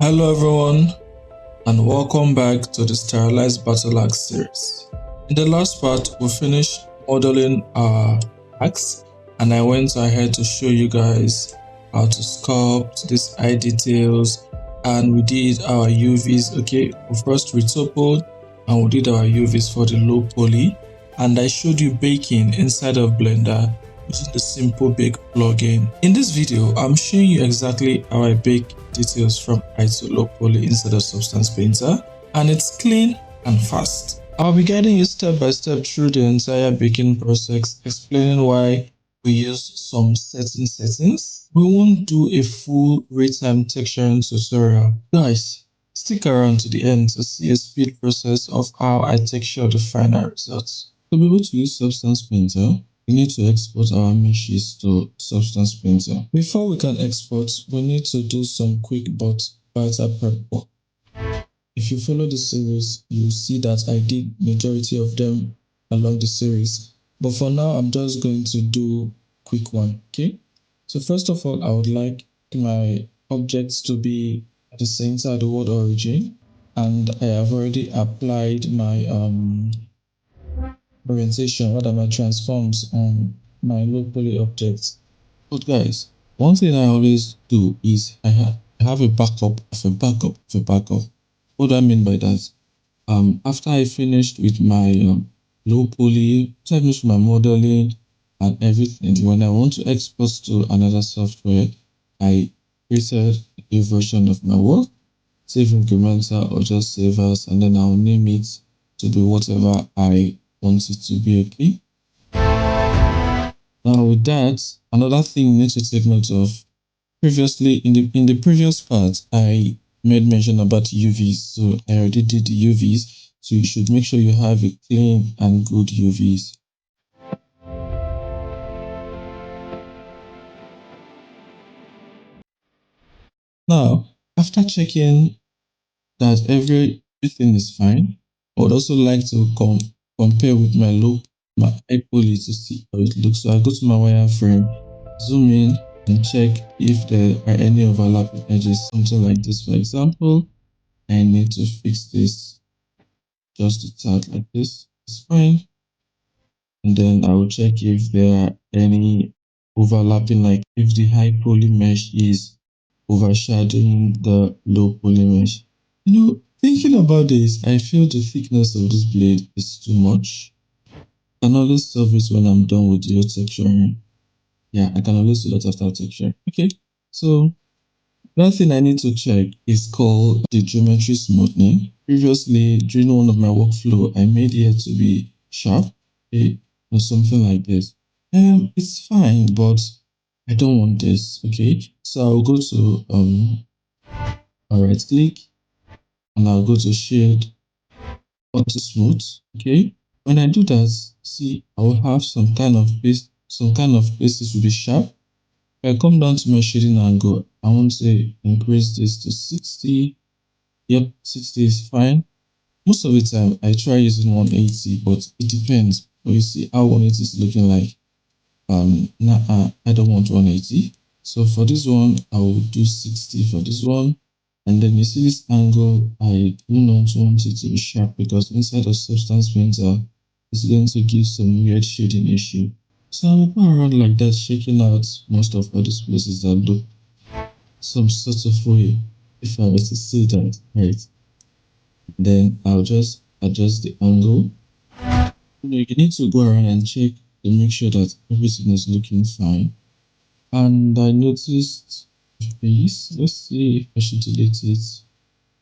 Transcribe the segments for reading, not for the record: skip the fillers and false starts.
Hello everyone, and welcome back to the Stylized Battle Axe series. In the last part, we finished modeling our axe, and I went ahead to show you guys how to sculpt these eye details, and we did our UVs. Okay, we first retopoed and we did our UVs for the low poly, and I showed you baking inside of Blender using the simple bake plugin. In this video, I'm showing you exactly how I bake details from high to low poly inside of Substance Painter, and it's clean and fast. I'll be guiding you step by step through the entire baking process, explaining why we use some certain settings. We won't do a full real-time texturing tutorial. Guys, stick around to the end to see a speed process of how I texture the final results. To be able to use Substance Painter, we need to export our meshes to Substance Painter. Before we can export, we need to do some quick but vital prep work. If you follow the series, you'll see that I did majority of them along the series. But for now, I'm just going to do quick one, okay? So first of all, I would like my objects to be at the center of the word origin. And I have already applied my orientation, rather my transforms on my low poly objects. But guys, one thing I always do is I have a backup of a backup of a backup. What do I mean by that? After I finished with my low poly, after I finished my modeling and everything, when I want to export to another software, I created a version of my work, save incremental or just save as, and then I'll name it to be whatever I want it to be, okay? Now with that, another thing you need to take note of. Previously, in the previous part, I made mention about UVs, so I already did the UVs. So you should make sure you have a clean and good UVs. Now, after checking that everything is fine, I would also like to compare with my high poly to see how it looks. So I go to my wireframe, zoom in, and check if there are any overlapping edges, something like this. For example, I need to fix this just a tad like this. It's fine. And then I will check if there are any overlapping, like if the high poly mesh is overshadowing the low poly mesh. Thinking about this, I feel the thickness of this blade is too much. I can always solve it when I'm done with the texturing. Yeah, I can always do that after texture. Okay, so one thing I need to check is called the geometry smoothing. Previously, during one of my workflow, I made it to be sharp, okay, or something like this. It's fine, but I don't want this, okay? So I'll go to a right click, and I'll go to shade auto smooth, okay? When I do that, see, I will have some kind of places will be sharp. If I come down to my shading angle, I want to increase this to 60. Yep, 60 is fine. Most of the time, I try using 180, but it depends. But you see how 180 is looking like. Nah, I don't want 180. So for this one, I will do 60 for this one. And then you see this angle, I do not want it to be sharp because inside of Substance Painter, it's going to give some weird shading issue. So I will go around like that, shaking out most of all these places that look some sort of way, if I were to say that, right? Then I'll just adjust the angle. You need to go around and check to make sure that everything is looking fine. And I noticed this. Let's see if I should delete it.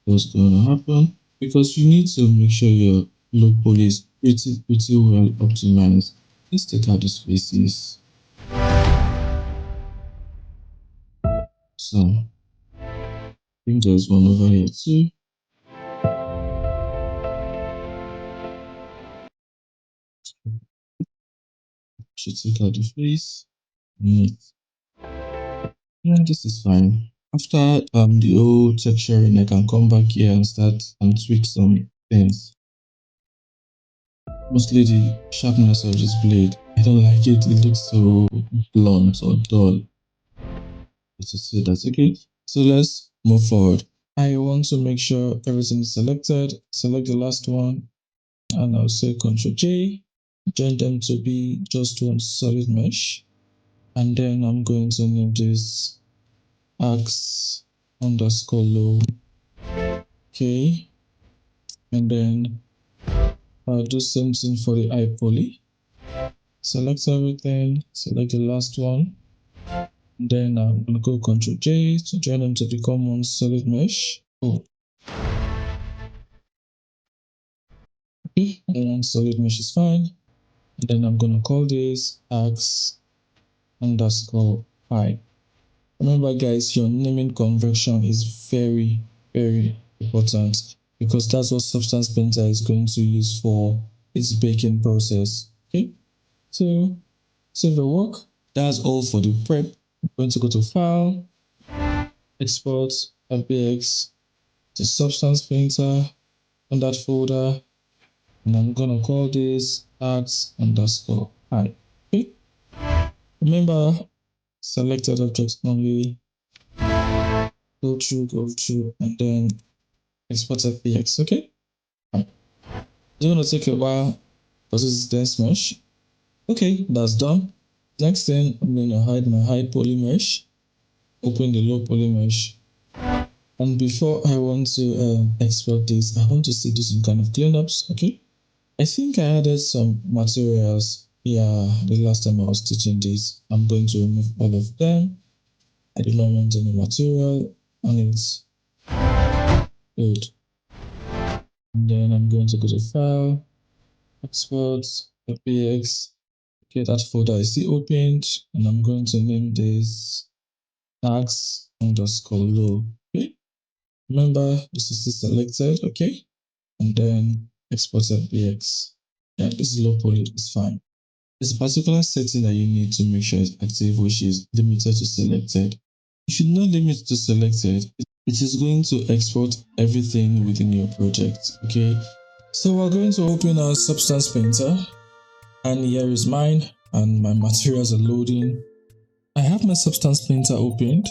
What's going to happen? Because you need to make sure your low poly is pretty well optimized. Let's take out the spaces. So I think there's one over here too. Should take out the face. Neat. Yeah, this is fine. After the whole texturing, I can come back here and start and tweak some things. Mostly the sharpness of this blade. I don't like it. It looks so blunt or dull. Let's just say that's okay. So let's move forward. I want to make sure everything is selected. Select the last one, and I'll say Ctrl J, join them to be just one solid mesh. And then I'm going to name this axe underscore low. Okay. And then I'll do something for the eye poly. Select everything, select the last one. And then I'm going to go Ctrl J to join them to become one solid mesh. Oh. Okay, one solid mesh is fine. And then I'm going to call this axe underscore eye. Remember guys, your naming convention is very important, because that's what Substance Painter is going to use for its baking process. Okay, so save the work. That's all for the prep. I'm going to go to File, Export, FBX, to Substance Painter, on that folder, and I'm gonna call this axe underscore eye. Okay, remember, selected objects only, go through, and then export FBX. Okay, it's gonna take a while because it's dense mesh. Okay, that's done. Next thing, I'm gonna hide my high poly mesh, open the low poly mesh, and before I want to export this, I want to see do some kind of cleanups. Okay, I think I added some materials. Yeah, the last time I was teaching this, I'm going to remove all of them. I do not want any material, and it's good. And then I'm going to go to File, Export, FBX. Okay, that folder is still opened, and I'm going to name this axe underscore low. Okay, remember this is still selected. Okay, and then export FBX. Yeah, this is low poly, it's fine. There's a particular setting that you need to make sure is active, which is limited to selected. If you not limit to selected, it is going to export everything within your project. Okay, so we're going to open our Substance Painter, and here is mine, and my materials are loading. I have my Substance Painter opened,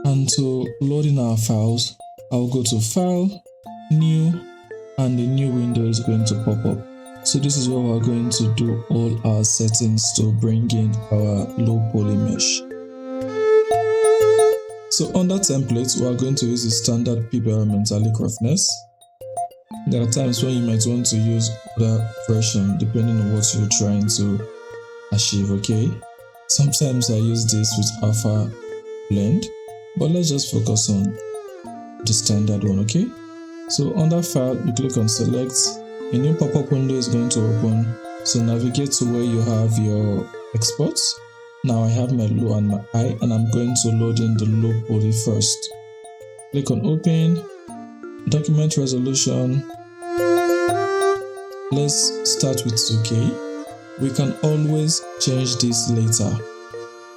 and to load in our files, I'll go to File, New, and the new window is going to pop up. So this is where we're going to do all our settings to bring in our low poly mesh. So under templates, we're going to use the standard PBR metallic roughness. There are times when you might want to use other version depending on what you're trying to achieve, okay? Sometimes I use this with alpha blend, but let's just focus on the standard one, okay? So under File, you click on Select. A new pop-up window is going to open. So navigate to where you have your exports. Now I have my low and my high, and I'm going to load in the low poly first. Click on Open, Document Resolution. Let's start with 2K. We can always change this later.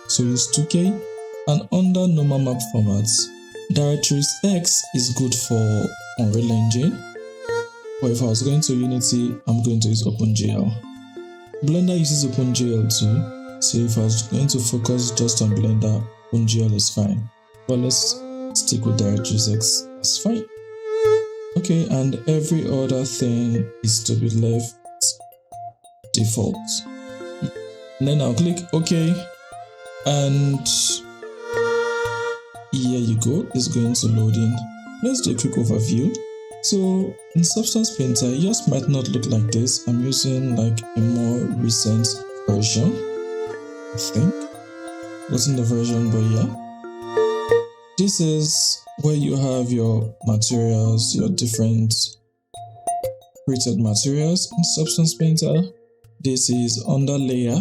So use 2K, and under normal map formats, DirectX is good for Unreal Engine. But if I was going to Unity, I'm going to use OpenGL. Blender uses OpenGL too, so if I was going to focus just on Blender, OpenGL is fine. But let's stick with DirectX, that's fine. Okay, and every other thing is to be left default. And then I'll click OK, and here you go, it's going to load in. Let's do a quick overview. So in Substance Painter, yours might not look like this. I'm using like a more recent version, I think. Wasn't the version, but yeah. This is where you have your materials, your different created materials in Substance Painter. This is under layer.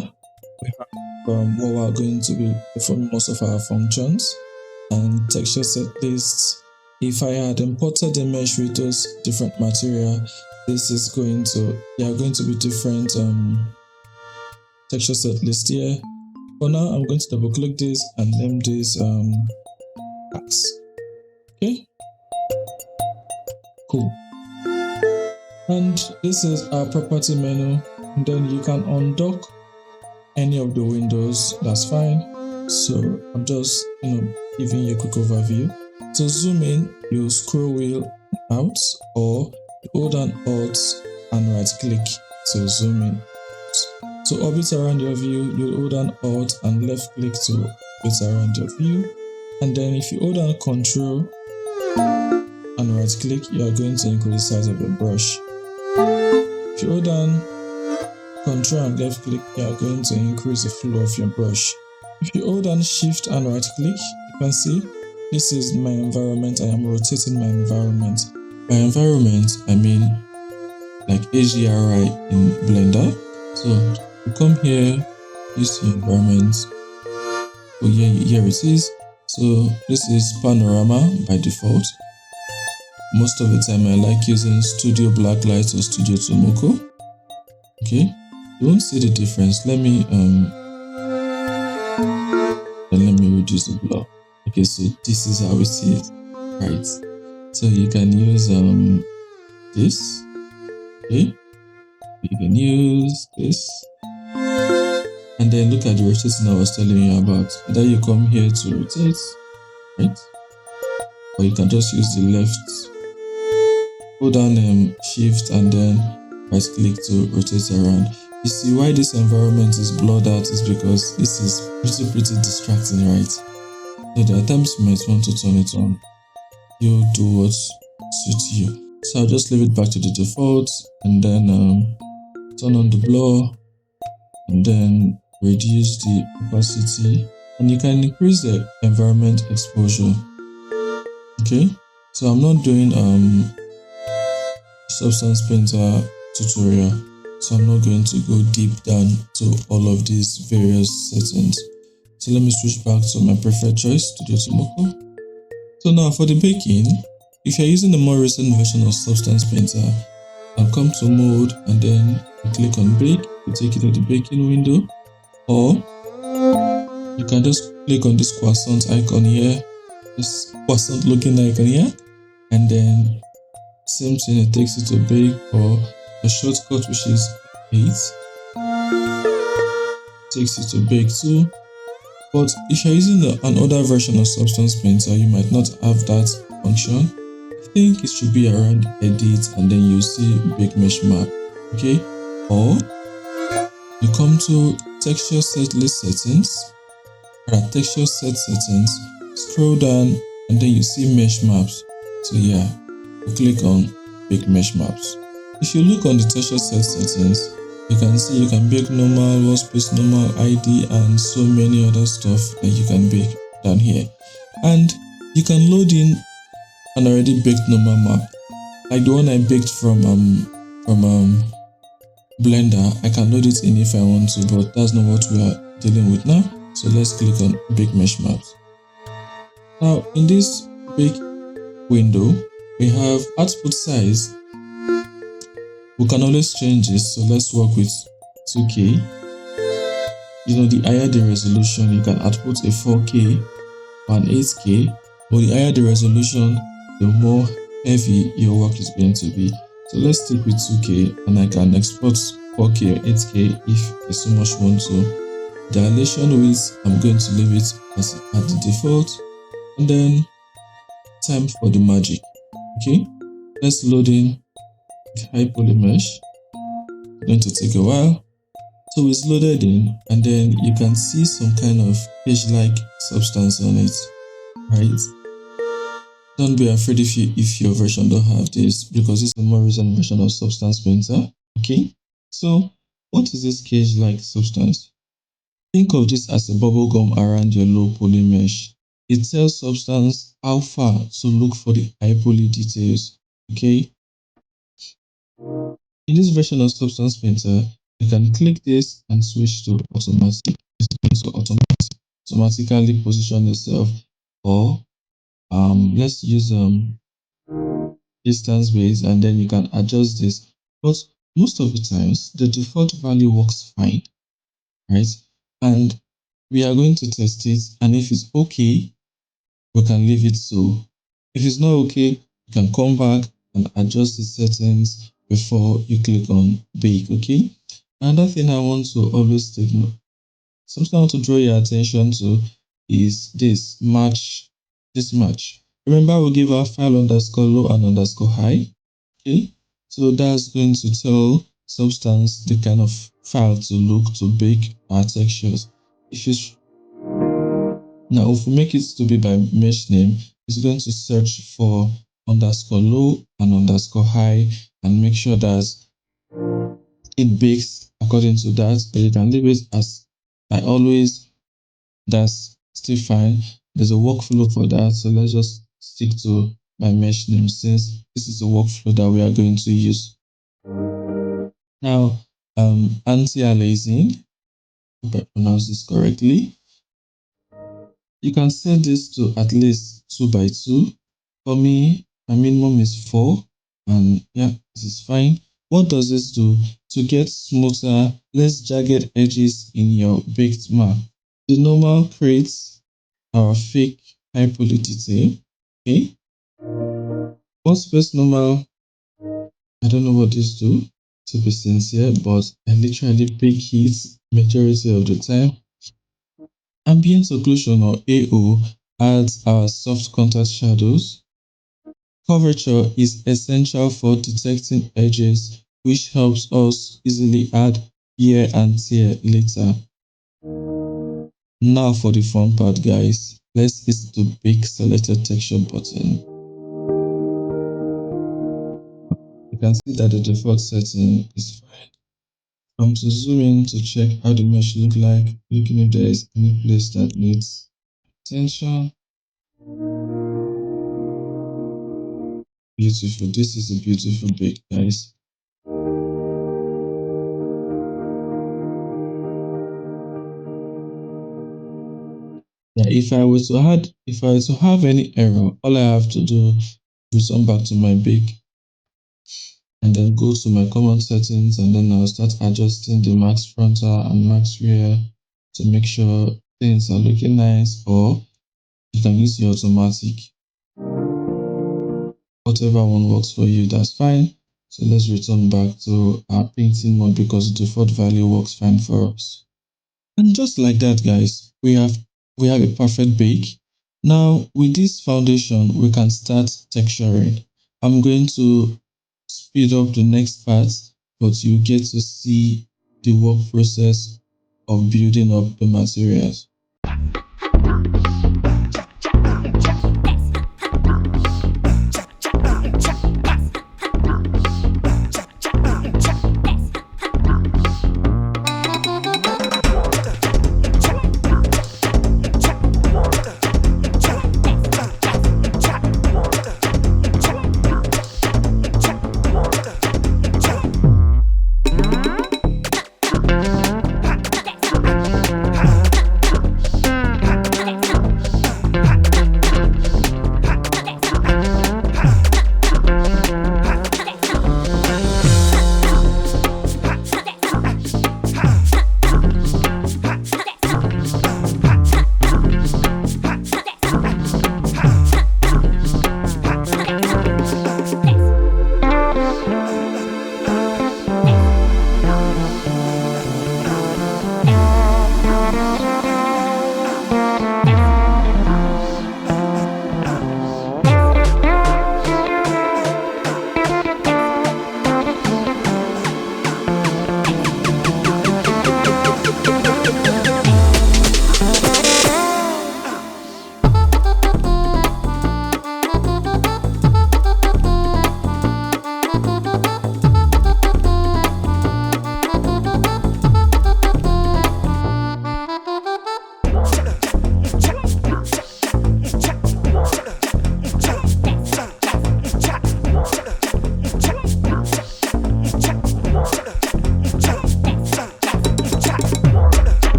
We have where we're going to be performing most of our functions, and texture set lists. If I had imported the mesh with those different material, this is going to, there are going to be different texture set list here. For now, I'm going to double click this and name this axe. Okay, cool. And this is our property menu, and then you can undock any of the windows, that's fine. So I'm just giving you a quick overview. To zoom in, you scroll wheel out, or you hold down Alt and right click to zoom in. To orbit around your view, you hold down Alt and left click to orbit around your view. And then if you hold down Control and right click, you are going to increase the size of the brush. If you hold down Control and left click, you are going to increase the flow of your brush. If you hold down Shift and right click, you can see this is my environment. I am rotating my environment. By environment, I mean like HDRI in Blender. So you come here, you see environment. Oh yeah, here it is. So this is panorama by default. Most of the time I like using Studio Blacklight or Studio Tomoko. Okay, you won't see the difference. Let me reduce the blur. Okay, so this is how we see it, right? So you can use this. Okay, you can use this, and then look at the rotation I was telling you about. Either you come here to rotate, right? Or you can just use the left, hold down Shift and then right click to rotate around. You see why this environment is blurred out is because this is pretty distracting, right? So there are times you might want to turn it on. You do what suits you. So I'll just leave it back to the default and then turn on the blur and then reduce the opacity, and you can increase the environment exposure. Okay, so I'm not doing Substance Painter tutorial, so I'm not going to go deep down to all of these various settings. So let me switch back to my preferred choice, Studio Tomoko. So now for the baking, if you're using the more recent version of Substance Painter, I'll come to mode and then you click on bake to take you to the baking window, or you can just click on this croissant icon here, this croissant looking icon here, and then same thing, it takes you to bake, or a shortcut which is 8 takes you to bake too. But if you're using an older version of Substance Painter, you might not have that function. I think it should be around edit and then you see bake mesh map. Okay, or you come to texture set list settings. At texture set settings, scroll down and then you see mesh maps. So yeah, you click on bake mesh maps. If you look on the texture set settings, you can see you can bake normal, workspace normal, ID, and so many other stuff that you can bake down here. And you can load in an already baked normal map, like the one I baked from Blender. I can load it in if I want to, but that's not what we are dealing with now. So let's click on bake mesh maps. Now in this bake window, we have output size. We can always change this, so let's work with 2K. You know, the higher the resolution, you can output a 4K or an 8K, but the higher the resolution, the more heavy your work is going to be. So let's stick with 2K, and I can export 4K or 8K if I so much want to. Dilation width, I'm going to leave it as at the default, and then time for the magic. Okay, let's load in the high poly mesh. It's going to take a while. So it's loaded in, and then you can see some kind of page-like substance on it, right? Don't be afraid if your version don't have this, because it's a more recent version of Substance Painter. Okay, so what is this cage-like substance? Think of this as a bubble gum around your low poly mesh. It tells Substance how far to look for the high poly details. Okay, in this version of Substance Painter, you can click this and switch to automatic. It's going to automatically position itself, or let's use distance base, and then you can adjust this. But most of the times the default value works fine, right? And we are going to test it, and if it's okay, we can leave it so. If it's not okay, you can come back and adjust the settings before you click on bake. Okay, another thing I want to always take note, something I want to draw your attention to, is this match. Remember, we give our file underscore low and underscore high. Okay, so that's going to tell Substance the kind of file to look to bake our textures. If you Now, if we make it to be by mesh name, it's going to search for underscore low and underscore high and make sure that it bakes according to that. But you can leave it as I always. That's still fine. There's a workflow for that. So let's just stick to my mesh name since this is the workflow that we are going to use. Now, anti-aliasing, if I pronounce this correctly, you can set this to at least 2 by 2. For me, my minimum is 4, and yeah, this is fine. What does this do? To get smoother, less jagged edges in your baked map. The normal creates our fake high poly detail. Okay. What's space normal? I don't know what this do, to be sincere, but I literally pick it majority of the time. Ambient occlusion or AO adds our soft contact shadows. Curvature is essential for detecting edges, which helps us easily add wear and tear later. Now for the fun part, guys. Let's hit the big selected texture button. You can see that the default setting is fine. I'm to zoom in to check how the mesh look like, looking if there is any place that needs attention. Beautiful. This is a beautiful bake, guys. Now, if I were to have any error, all I have to do is return back to my bake and then go to my common settings, and then I'll start adjusting the max frontal and max rear to make sure things are looking nice, or you can use the automatic. Whatever one works for you, that's fine. So let's return back to our painting mode because the default value works fine for us. And just like that, guys, we have a perfect bake. Now with this foundation, we can start texturing. I'm going to speed up the next part, but you get to see the work process of building up the materials.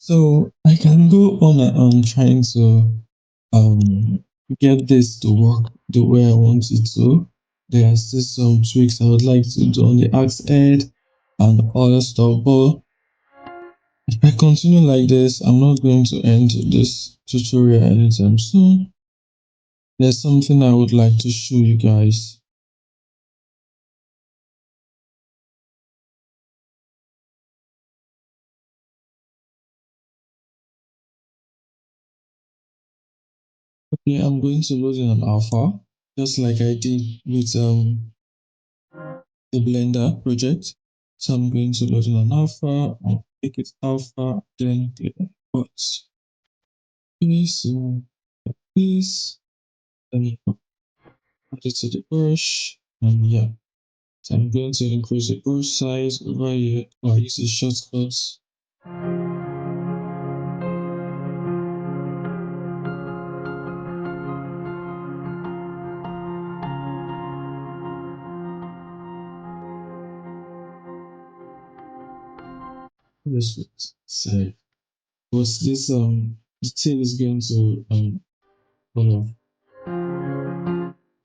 So I can go on and on trying to um get this to work the way I want it to. There are still some tweaks I would like to do on the axe head and all that stuff, but if I continue like this, I'm not going to end this tutorial anytime soon. There's something I would like to show you guys. Okay, I'm going to load in an alpha, just like I did with the Blender project. So I'm going to load in an alpha, I'll click it alpha, then click on but please, let me add it to the brush, and yeah. So I'm going to increase the brush size over here, or use the shortcuts. This would say, was this the tail is going to follow.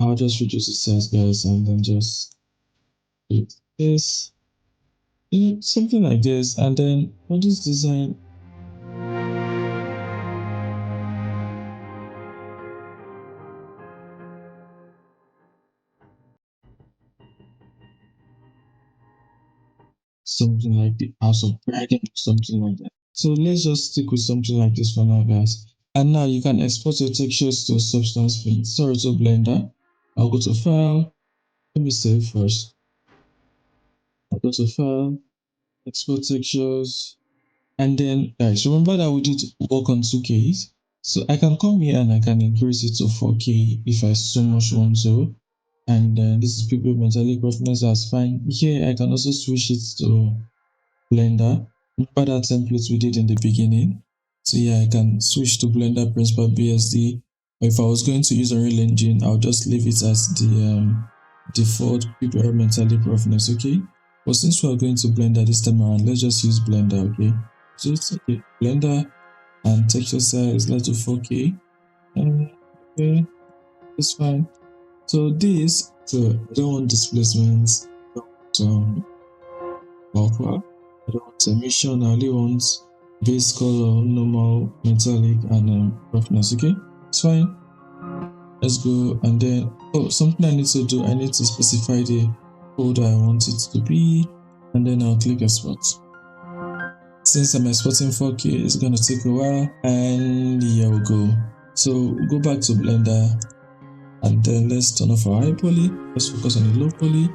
I'll just reduce the size, guys, and then just do this, something like this, and then for this design, something like the House of Dragon, something like that. So let's just stick with something like this for now, guys. And now you can export your textures to Substance Painter. Sorry, to Blender. I'll go to File. Let me save first. I'll go to File, Export Textures, and then, guys, remember that we did work on 2Ks. So I can come here and I can increase it to 4K if I so much want to. And then this is people metallic roughness, that's fine. Here I can also switch it to Blender. Remember that template we did in the beginning? So yeah, I can switch to Blender Principal BSD. Or if I was going to use Unreal Engine, I'll just leave it as the default PBR metallic roughness, okay? But since we are going to Blender this time around, let's just use Blender, okay? So it's okay, Blender and texture size, let's do 4K. Okay, it's fine. So this, so I don't want displacements, so buffer. I don't want emission, I only want base color, normal, metallic, and roughness, okay? It's fine. Let's go, and then, oh, something I need to do, I need to specify the folder I want it to be, and then I'll click export. Since I'm exporting 4K, it's gonna take a while, and here we go. So go back to Blender, and then let's turn off our high poly, let's focus on the low poly,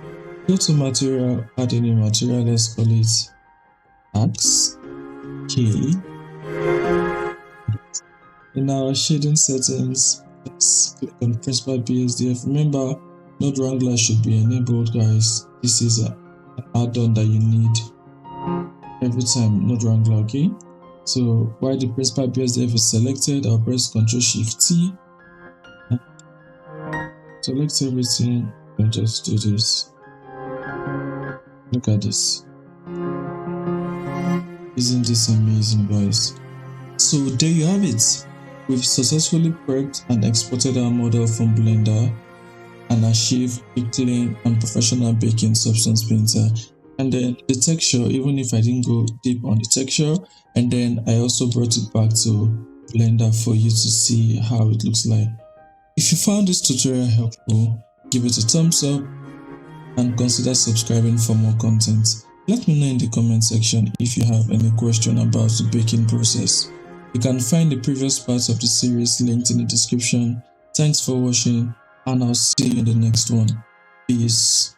go to material, add a new material, let's call it axe. Okay. In our shading settings, let's click on Principal BSDF. Remember, Node Wrangler should be enabled, guys. This is an add-on that you need every time, Node Wrangler, okay? So while the Principal BSDF is selected, I'll press Ctrl-Shift-T. Select everything and just do this. Look at this. Isn't this amazing, guys? So there you have it. We've successfully prepped and exported our model from Blender and achieved a clean and professional baking Substance Painter. And then the texture, even if I didn't go deep on the texture, and then I also brought it back to Blender for you to see how it looks like. If you found this tutorial helpful, give it a thumbs up and consider subscribing for more content. Let me know in the comment section if you have any question about the baking process. You can find the previous parts of the series linked in the description. Thanks for watching, and I'll see you in the next one. Peace.